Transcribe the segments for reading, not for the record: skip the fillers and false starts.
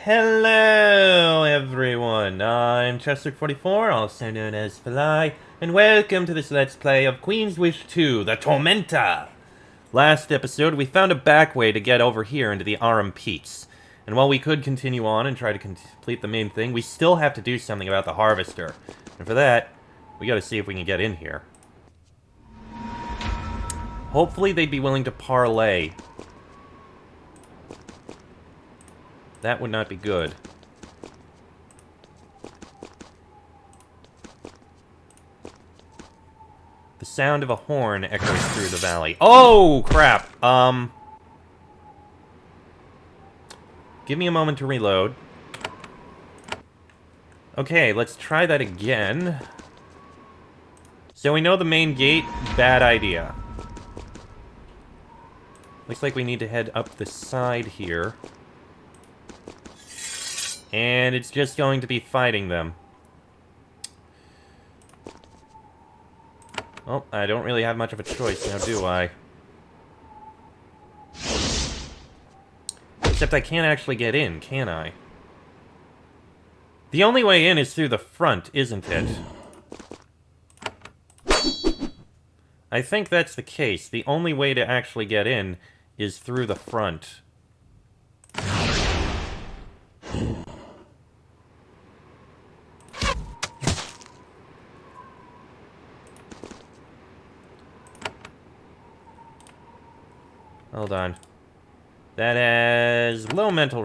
Hello, everyone. I'm Chester44, also known as Fly, and welcome to this Let's Play of Queen's Wish 2, The Tormenta. Last episode, we found a back way to get over here into the Arum Peats. And while we could continue on and try to complete the main thing, we still have to do something about the Harvester. And for that, we gotta see if we can get in here. Hopefully they'd be willing to parlay. That would not be good. The sound of a horn echoes through the valley. Oh, crap! Give me a moment to reload. Okay, let's try that again. So we know the main gate, bad idea. Looks like we need to head up the side here. And it's just going to be fighting them. Oh, I don't really have much of a choice now, do I? Except I can't actually get in, can I? The only way in is through the front, isn't it? I think that's the case. The only way to actually get in is through the front. Hold on. That has low mental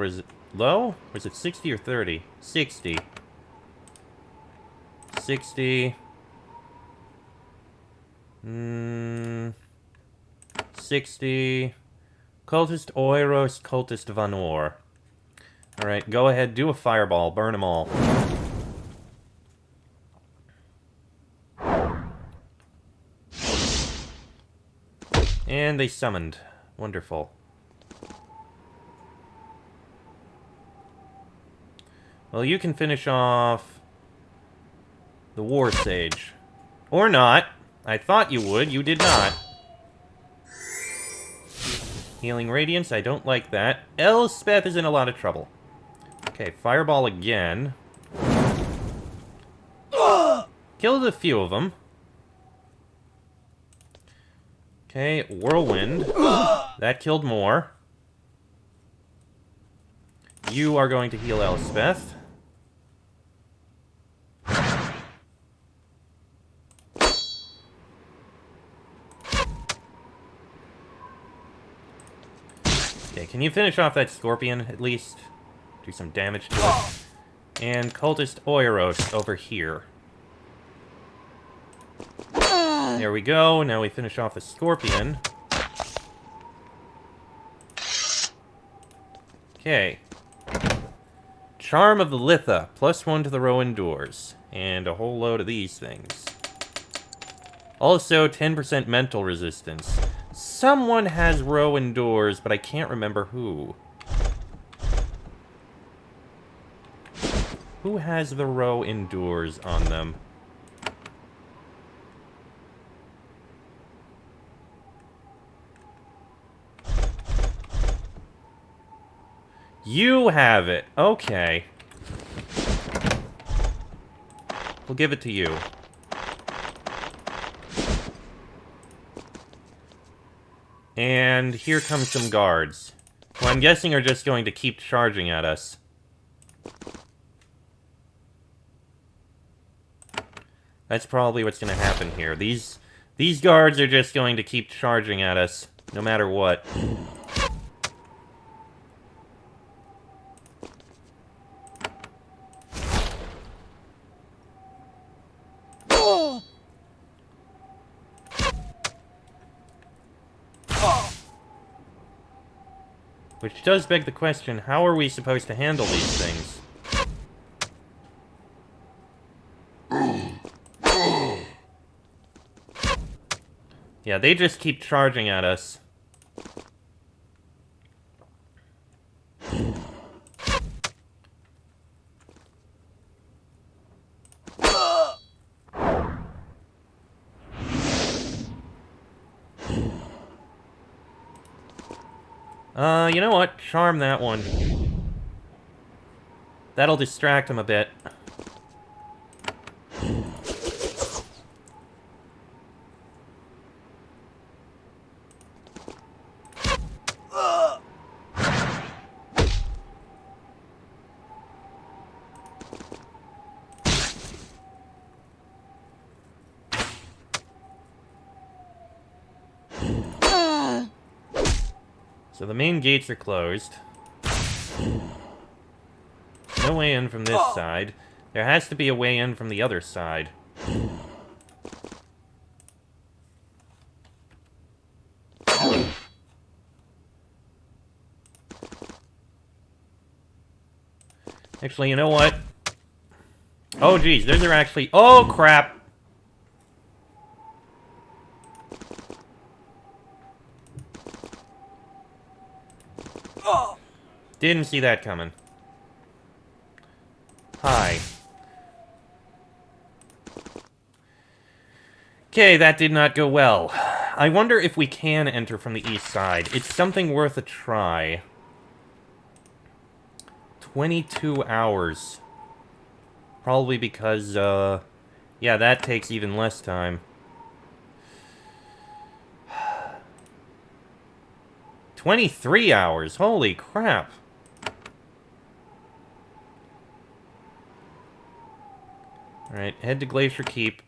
low? Or is it 60 or 30? 60. 60. 60. Cultist Oiros, Cultist Vanor. Alright, go ahead, do a fireball, burn them all. And they summoned. Wonderful. Well, you can finish off the War Sage. Or not. I thought you would. You did not. Healing Radiance. I don't like that. Elspeth is in a lot of trouble. Okay, Fireball again. Killed a few of them. Okay, Whirlwind. That killed more. You are going to heal Elspeth. Okay, can you finish off that Scorpion, at least? Do some damage to it. And Cultist Oiros over here. There we go. Now we finish off the Scorpion. Okay. Charm of the Litha. +1 to the row endures. And a whole load of these things. Also, 10% mental resistance. Someone has row endures, but I can't remember who. Who has the row endures on them? You have it. Okay. We'll give it to you. And here comes some guards, who I'm guessing are just going to keep charging at us. That's probably what's going to happen here. These guards are just going to keep charging at us, no matter what. Which does beg the question, how are we supposed to handle these things? Yeah, they just keep charging at us. You know what? Charm that one. That'll distract him a bit. So the main gates are closed. No way in from this side. There has to be a way in from the other side. Actually, you know what? Oh, geez, those are actually... Oh, crap! Didn't see that coming. Hi. Okay, that did not go well. I wonder if we can enter from the east side. It's something worth a try. 22 hours. Probably because, yeah, that takes even less time. 23 hours! Holy crap! Alright, head to Glacier Keep.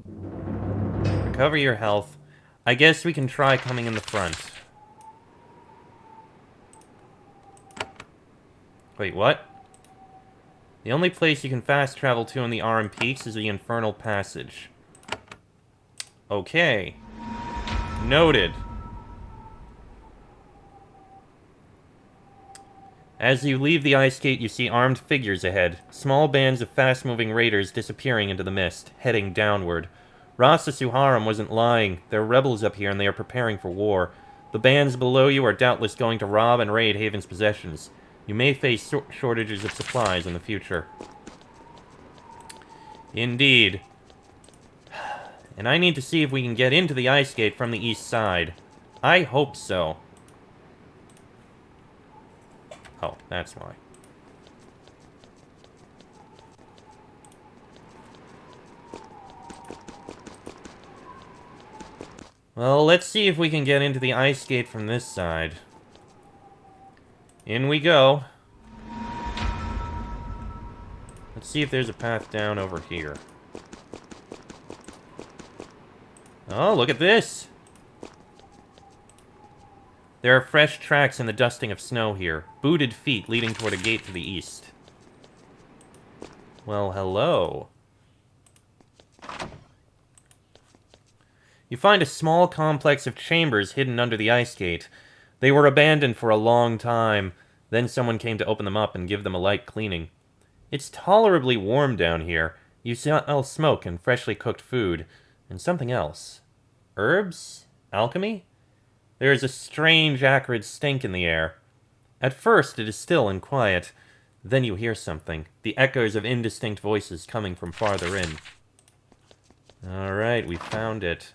Recover your health. I guess we can try coming in the front. Wait, what? The only place you can fast travel to in the Arum Peaks is the Infernal Passage. Okay. Noted. As you leave the ice gate, you see armed figures ahead. Small bands of fast-moving raiders disappearing into the mist, heading downward. Rasa Suharam wasn't lying. There are rebels up here and they are preparing for war. The bands below you are doubtless going to rob and raid Haven's possessions. You may face shortages of supplies in the future. Indeed. And I need to see if we can get into the ice gate from the east side. I hope so. Oh, that's why. Well, let's see if we can get into the ice gate from this side. In we go. Let's see if there's a path down over here. Oh, look at this! There are fresh tracks in the dusting of snow here. Booted feet leading toward a gate to the east. Well, hello. You find a small complex of chambers hidden under the ice gate. They were abandoned for a long time. Then someone came to open them up and give them a light cleaning. It's tolerably warm down here. You smell smoke and freshly cooked food. And something else. Herbs? Alchemy? There is a strange, acrid stink in the air. At first, it is still and quiet. Then you hear something. The echoes of indistinct voices coming from farther in. Alright, we found it.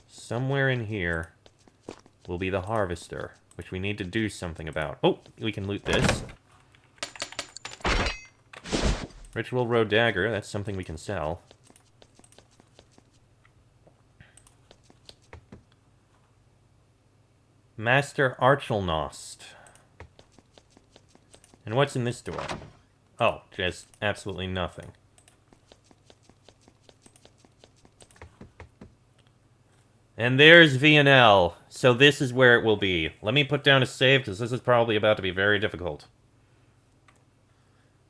Somewhere in here will be the harvester, which we need to do something about. Oh, we can loot this. Ritual Road Dagger, that's something we can sell. Master Archelnost. And what's in this door? Oh, just absolutely nothing. And there's V&L. So this is where it will be. Let me put down a save, because this is probably about to be very difficult.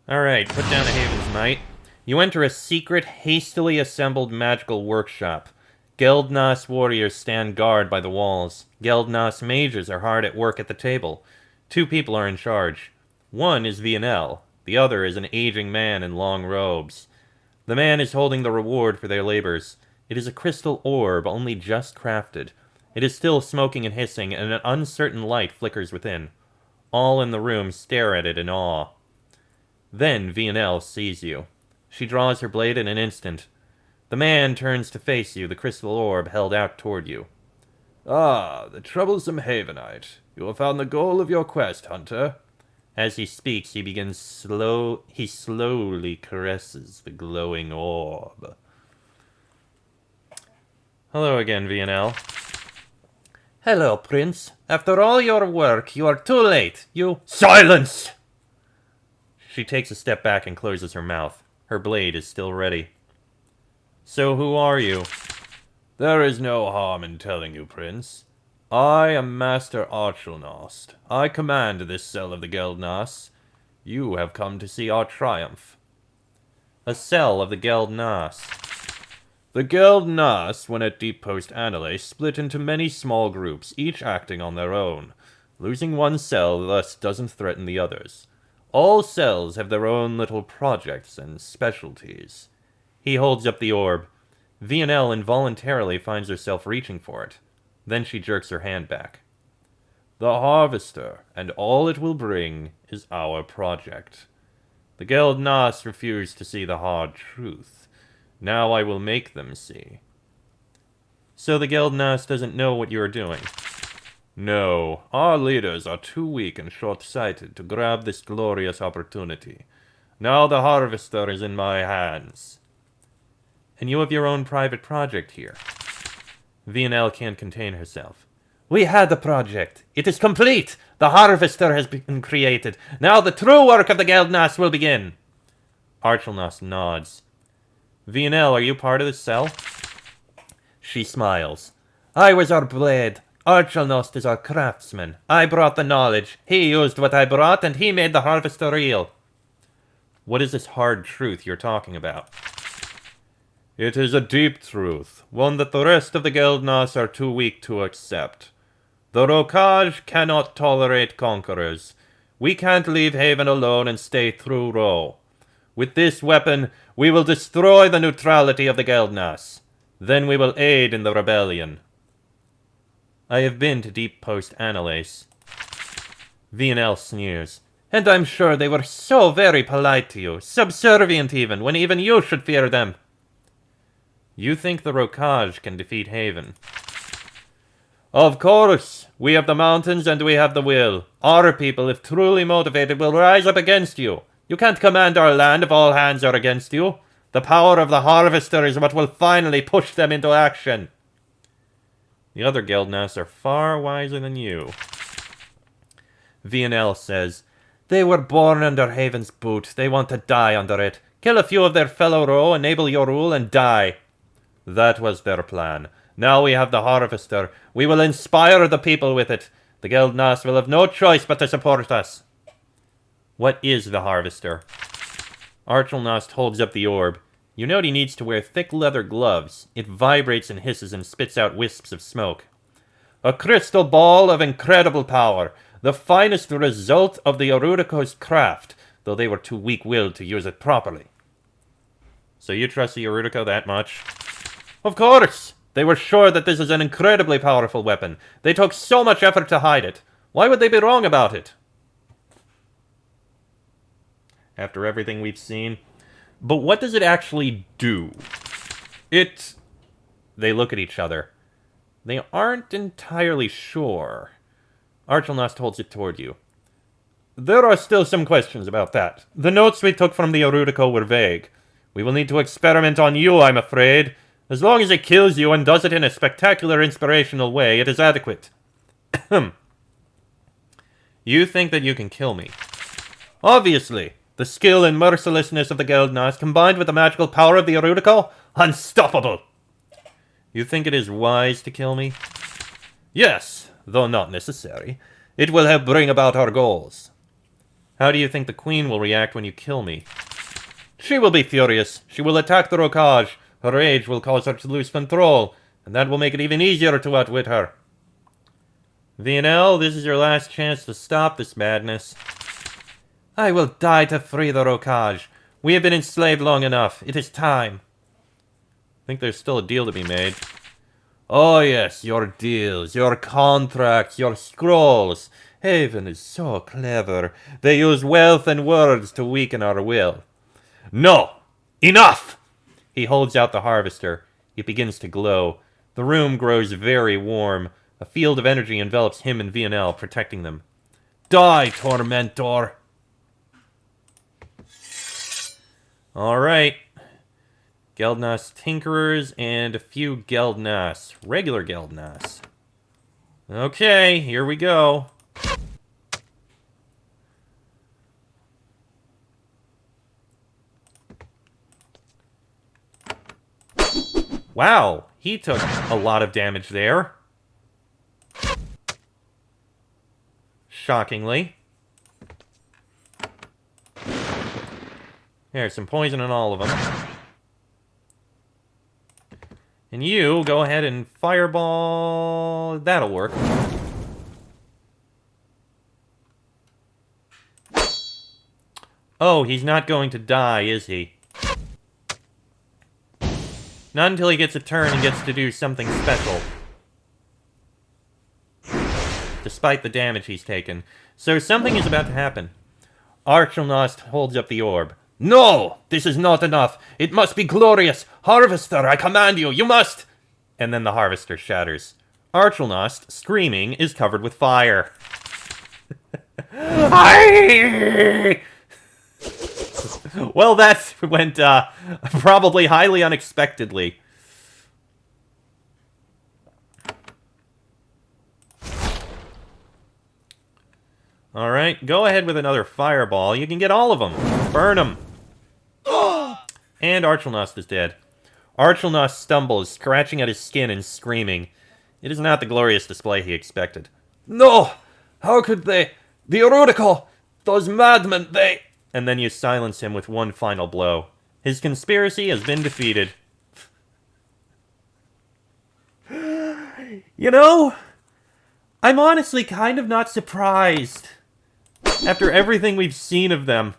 Alright, put down a Haven's Knight. You enter a secret, hastily assembled magical workshop. Geld Nas warriors stand guard by the walls. Geld Nas mages are hard at work at the table. 2 people are in charge. One is V&L. The other is an aging man in long robes. The man is holding the reward for their labors. It is a crystal orb, only just crafted. It is still smoking and hissing, and an uncertain light flickers within. All in the room stare at it in awe. Then V&L sees you. She draws her blade in an instant. The man turns to face you, the crystal orb held out toward you. Ah, the troublesome Havenite. You have found the goal of your quest, hunter. As he speaks, he slowly caresses the glowing orb. Hello again, VNL. Hello, Prince. After all your work, you are too late. Silence! She takes a step back and closes her mouth. Her blade is still ready. So who are you? There is no harm in telling you, Prince. I am Master Archelnost. I command this cell of the Geld Nas. You have come to see our triumph. A cell of the Geld Nas. The Geld Nas, when at Deep Post Anale, split into many small groups, each acting on their own. Losing one cell thus doesn't threaten the others. All cells have their own little projects and specialties. He holds up the orb. VNL involuntarily finds herself reaching for it. Then she jerks her hand back. The Harvester, and all it will bring, is our project. The Geld Nas refuse to see the hard truth. Now I will make them see. So the Geld Nas doesn't know what you are doing? No, our leaders are too weak and short-sighted to grab this glorious opportunity. Now the Harvester is in my hands. And you have your own private project here. VNL can't contain herself. We had the project. It is complete. The Harvester has been created. Now the true work of the Geld Nas will begin. Archelnost nods. VNL, are you part of the cell? She smiles. I was our blade. Archelnost is our craftsman. I brought the knowledge. He used what I brought, and he made the Harvester real. What is this hard truth you're talking about? It is a deep truth, one that the rest of the Geld Nas are too weak to accept. The Rokaj cannot tolerate conquerors. We can't leave Haven alone and stay through Ro. With this weapon, we will destroy the neutrality of the Geld Nas. Then we will aid in the rebellion. I have been to Deep Post Anales. VNL sneers. And I'm sure they were so very polite to you, subservient even, when even you should fear them. You think the Rokaj can defeat Haven? Of course! We have the mountains and we have the will. Our people, if truly motivated, will rise up against you. You can't command our land if all hands are against you. The power of the Harvester is what will finally push them into action. The other Geld Nas are far wiser than you. VNL says, They were born under Haven's boot. They want to die under it. Kill a few of their fellow Ro, enable your rule, and die. That was their plan. Now we have the Harvester. We will inspire the people with it. The Geld Nas will have no choice but to support us. What is the Harvester? Archelnost holds up the orb. You note he needs to wear thick leather gloves. It vibrates and hisses and spits out wisps of smoke. A crystal ball of incredible power. The finest result of the Eurudiko's craft, though they were too weak-willed to use it properly. So you trust the Eurudiko that much? Of course! They were sure that this is an incredibly powerful weapon. They took so much effort to hide it. Why would they be wrong about it? After everything we've seen. But what does it actually do? They look at each other. They aren't entirely sure. Archelnost holds it toward you. There are still some questions about that. The notes we took from the Eurudiko were vague. We will need to experiment on you, I'm afraid. As long as it kills you and does it in a spectacular, inspirational way, it is adequate. You think that you can kill me? Obviously. The skill and mercilessness of the Geld Nas combined with the magical power of the Eurudiko? Unstoppable! You think it is wise to kill me? Yes, though not necessary. It will help bring about our goals. How do you think the Queen will react when you kill me? She will be furious. She will attack the Rokaj. Her rage will cause her to lose control, and that will make it even easier to outwit her. VNL, this is your last chance to stop this madness. I will die to free the Rokaj. We have been enslaved long enough. It is time. I think there's still a deal to be made. Oh yes, your deals, your contracts, your scrolls. Haven is so clever. They use wealth and words to weaken our will. No! Enough! He holds out the harvester. It begins to glow. The room grows very warm. A field of energy envelops him and Vianel, protecting them. Die, Tormentor! Alright. Geld Nas Tinkerers and a few Geld Nas. Regular Geld Nas. Okay, here we go. Wow, he took a lot of damage there. Shockingly. There's some poison in all of them. And you, go ahead and fireball... That'll work. Oh, he's not going to die, is he? Not until he gets a turn and gets to do something special. Despite the damage he's taken. So something is about to happen. Archelnost holds up the orb. No! This is not enough! It must be glorious! Harvester, I command you! You must! And then the harvester shatters. Archelnost, screaming, is covered with fire. Well, that went, probably highly unexpectedly. Alright, go ahead with another fireball. You can get all of them. Burn them. And Archelnost is dead. Archelnost stumbles, scratching at his skin and screaming. It is not the glorious display he expected. No! How could they? The Erudical! Those madmen, they... And then you silence him with one final blow. His conspiracy has been defeated. You know, I'm honestly kind of not surprised. After everything we've seen of them.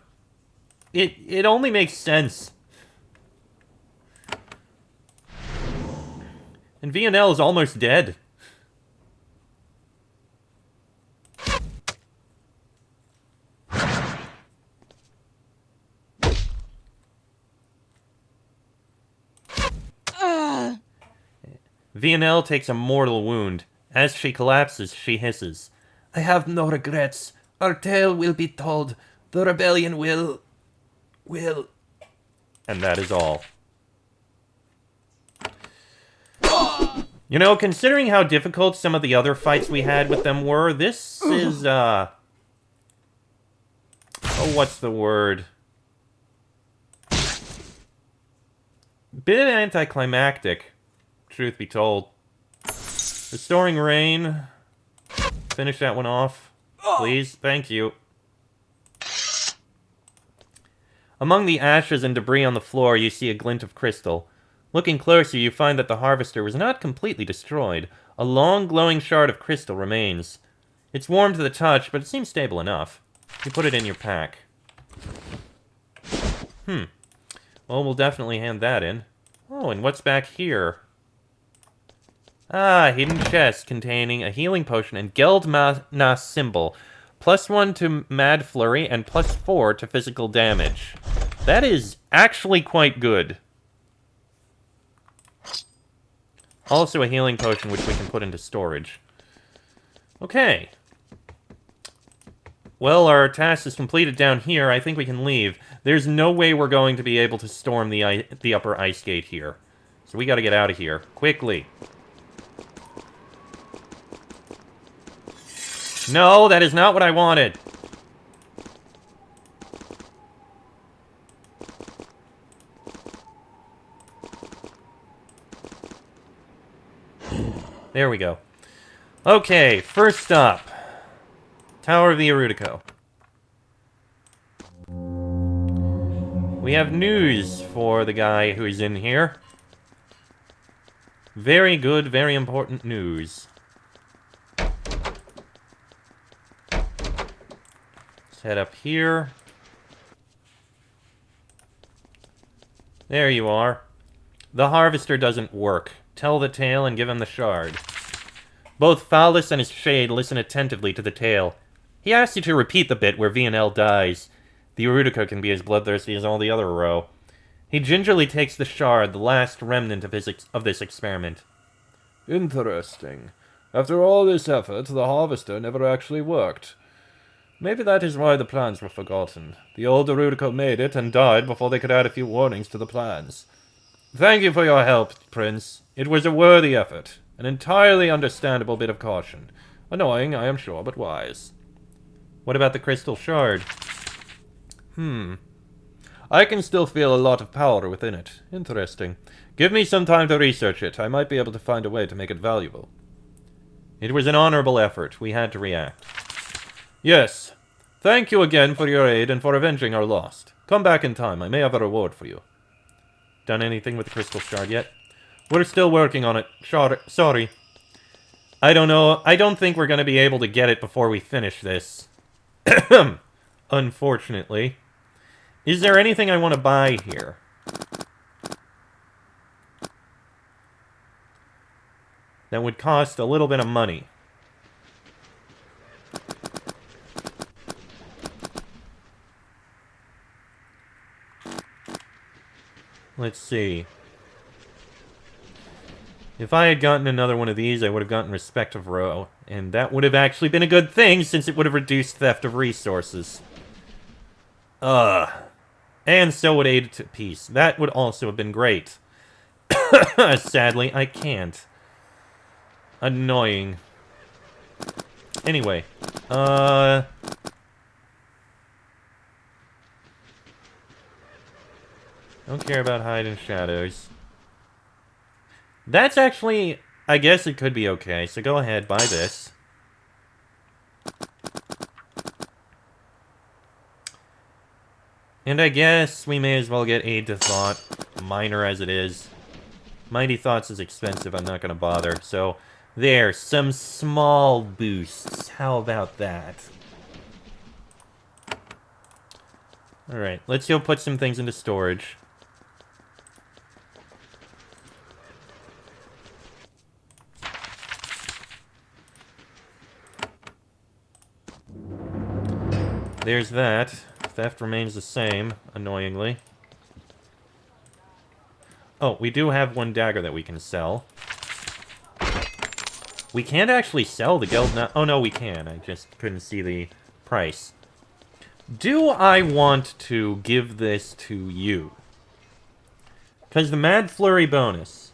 It only makes sense. And Vianel is almost dead. Vianel takes a mortal wound. As she collapses, she hisses. I have no regrets. Our tale will be told. The rebellion will... And that is all. You know, considering how difficult some of the other fights we had with them were, this is, oh, what's the word? Bit anticlimactic, truth be told. Restoring Rain. Finish that one off. Please, thank you. Among the ashes and debris on the floor, you see a glint of crystal. Looking closer, you find that the harvester was not completely destroyed. A long, glowing shard of crystal remains. It's warm to the touch, but it seems stable enough. You put it in your pack. Well, we'll definitely hand that in. Oh, and what's back here? Ah, hidden chest containing a healing potion and Geld Nas symbol. +1 to Mad Flurry and +4 to physical damage. That is actually quite good. Also a healing potion which we can put into storage. Okay. Well, our task is completed down here. I think we can leave. There's no way we're going to be able to storm the upper ice gate here. So we gotta get out of here. Quickly. No, that is not what I wanted. There we go. Okay, first up. Tower of the Erudico. We have news for the guy who's in here. Very good, very important news. Let's head up here. There you are. The harvester doesn't work. Tell the tale and give him the shard. Both Phallus and his shade listen attentively to the tale. He asks you to repeat the bit where Vianel dies. The Erudico can be as bloodthirsty as all the other row. He gingerly takes the shard, the last remnant of this experiment. Interesting. After all this effort, the harvester never actually worked. Maybe that is why the plans were forgotten. The old Erudico made it and died before they could add a few warnings to the plans. Thank you for your help, Prince. It was a worthy effort. An entirely understandable bit of caution. Annoying, I am sure, but wise. What about the crystal shard? I can still feel a lot of power within it. Interesting. Give me some time to research it. I might be able to find a way to make it valuable. It was an honorable effort. We had to react. Yes. Thank you again for your aid and for avenging our loss. Come back in time. I may have a reward for you. Done anything with the crystal shard yet? We're still working on it. Sorry. I don't know. I don't think we're going to be able to get it before we finish this. Unfortunately. Is there anything I want to buy here? That would cost a little bit of money. Let's see. If I had gotten another one of these, I would have gotten Respect of Row. And that would have actually been a good thing, since it would have reduced theft of resources. And so would Aid to Peace. That would also have been great. Sadly, I can't. Annoying. Anyway. Don't care about Hide and Shadows. That's actually... I guess it could be okay, so go ahead, buy this. And I guess we may as well get Aid to Thought, minor as it is. Mighty Thoughts is expensive, I'm not gonna bother, so... There, some small boosts. How about that? Alright, let's go put some things into storage. There's that. Theft remains the same, annoyingly. Oh, we do have one dagger that we can sell. We can't actually sell the Geld Nas. Oh, no, we can. I just couldn't see the price. Do I want to give this to you? Because the Mad Flurry bonus...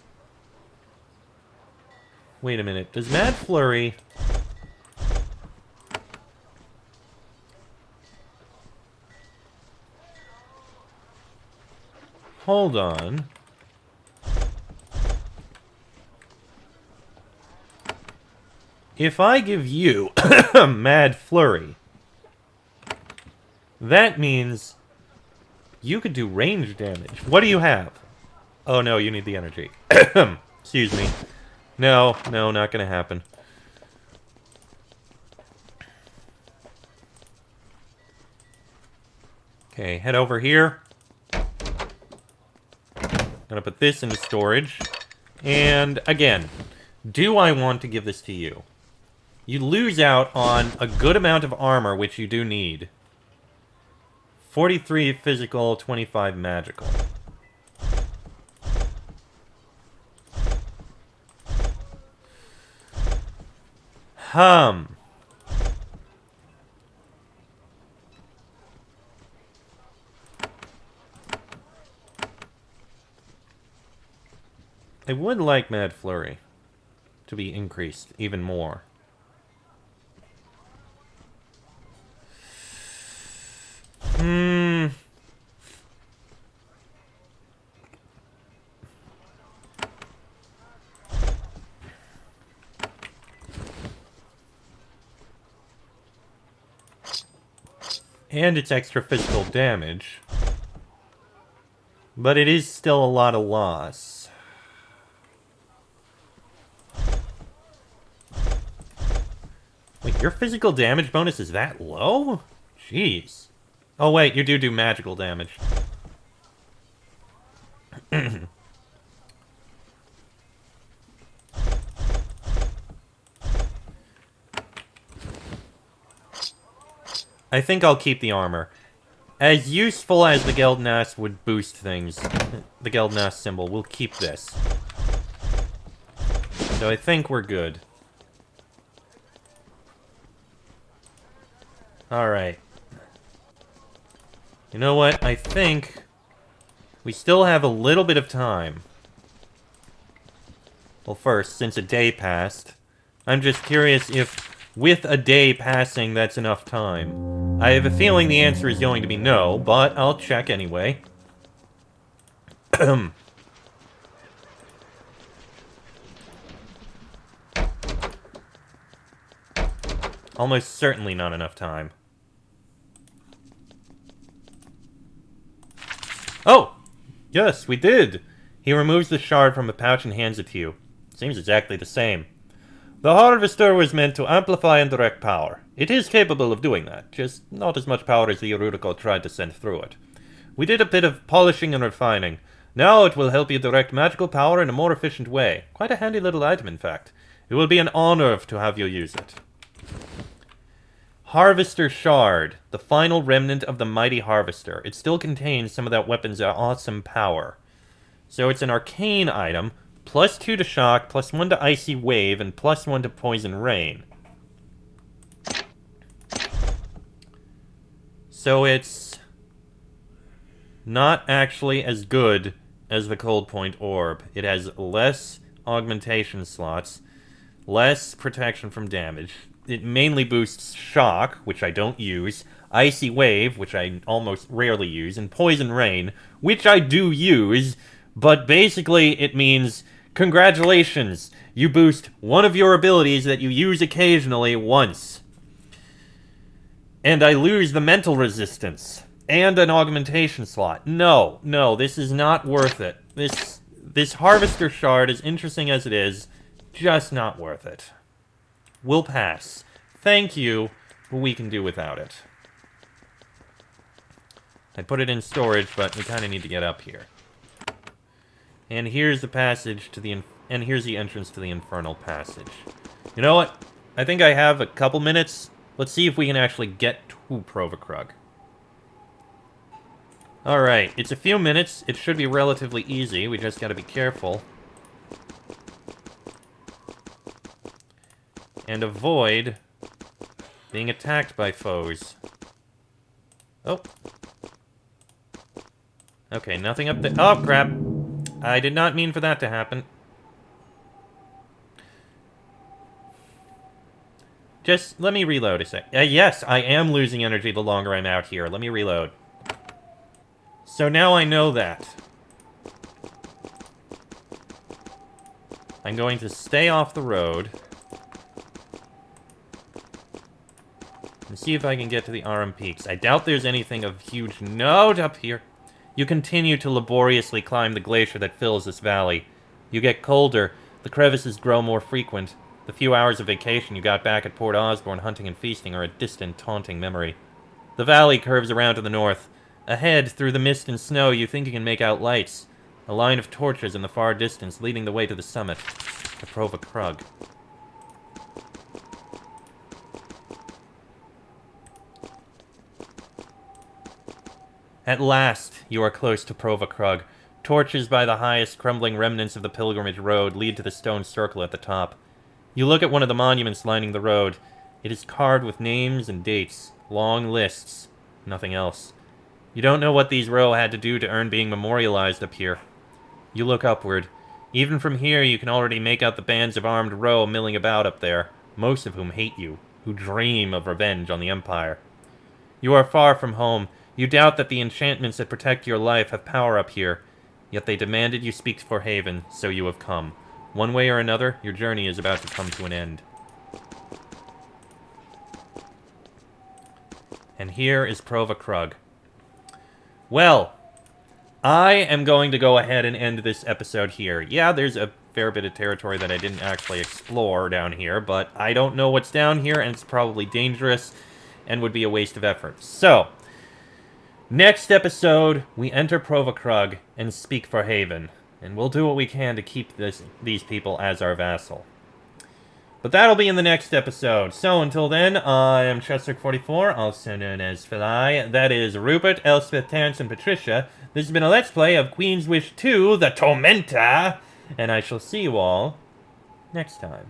Wait a minute. Does Mad Flurry... Hold on. If I give you Mad Flurry, that means you could do range damage. What do you have? Oh no, you need the energy. Excuse me. No, not gonna happen. Okay, head over here. Gonna put this into storage. And again, do I want to give this to you? You lose out on a good amount of armor, which you do need. 43 physical, 25 magical. I would like Mad Flurry to be increased even more. And it's extra physical damage. But it is still a lot of loss. Wait, your physical damage bonus is that low? Jeez. Oh wait, you do magical damage. I think I'll keep the armor. As useful as the Geld Nas would boost things, the Geld Nas symbol, we'll keep this. So I think we're good. Alright. You know what? I think we still have a little bit of time. Well, first, since a day passed, I'm just curious if, with a day passing, that's enough time. I have a feeling the answer is going to be no, but I'll check anyway. Almost certainly not enough time. Oh! Yes, we did! He removes the shard from a pouch and hands it to you. Seems exactly the same. The Harvester was meant to amplify and direct power. It is capable of doing that, just not as much power as the Erudical tried to send through it. We did a bit of polishing and refining. Now it will help you direct magical power in a more efficient way. Quite a handy little item, in fact. It will be an honor to have you use it. Harvester Shard, the final remnant of the mighty Harvester. It still contains some of that weapon's awesome power. So it's an arcane item, +2 to shock, +1 to icy wave, and +1 to poison rain. So it's not actually as good as the Cold Point Orb. It has less augmentation slots, less protection from damage. It mainly boosts shock, which I don't use, icy wave, which I almost rarely use, and poison rain, which I do use, but basically it means, congratulations, you boost one of your abilities that you use occasionally once. And I lose the mental resistance, and an augmentation slot. No, this is not worth it. This Harvester Shard, as interesting as it is, just not worth it. We'll pass. Thank you, but we can do without it. I put it in storage, but we kind of need to get up here. And here's the passage to the... and here's the entrance to the Infernal Passage. You know what? I think I have a couple minutes. Let's see if we can actually get to Provakrug. Alright, it's a few minutes. It should be relatively easy. We just gotta be careful. And avoid being attacked by foes. Oh. Okay, nothing up there. Oh, crap. I did not mean for that to happen. Just let me reload a sec. Yes, I am losing energy the longer I'm out here. Let me reload. So now I know that. I'm going to stay off the road. And see if I can get to the Arum Peaks. I doubt there's anything of huge note up here. You continue to laboriously climb the glacier that fills this valley. You get colder. The crevices grow more frequent. The few hours of vacation you got back at Port Osborne hunting and feasting are a distant, taunting memory. The valley curves around to the north. Ahead, through the mist and snow, you think you can make out lights. A line of torches in the far distance leading the way to the summit. To Provakrug. At last, you are close to Provakrug. Torches by the highest crumbling remnants of the pilgrimage road lead to the stone circle at the top. You look at one of the monuments lining the road. It is carved with names and dates. Long lists. Nothing else. You don't know what these Ro had to do to earn being memorialized up here. You look upward. Even from here, you can already make out the bands of armed Ro milling about up there, most of whom hate you, who dream of revenge on the Empire. You are far from home. You doubt that the enchantments that protect your life have power up here, yet they demanded you speak for Haven, so you have come. One way or another, your journey is about to come to an end. And here is Provakrug. Well, I am going to go ahead and end this episode here. Yeah, there's a fair bit of territory that I didn't actually explore down here, but I don't know what's down here, and it's probably dangerous and would be a waste of effort. So, next episode, we enter Provakrug and speak for Haven, and we'll do what we can to keep these people as our vassal. But that'll be in the next episode. So until then, I am Chester44, also known as Fly. That is Rupert, Elspeth, Terrence, and Patricia. This has been a Let's Play of Queen's Wish 2, The Tormenta. And I shall see you all next time.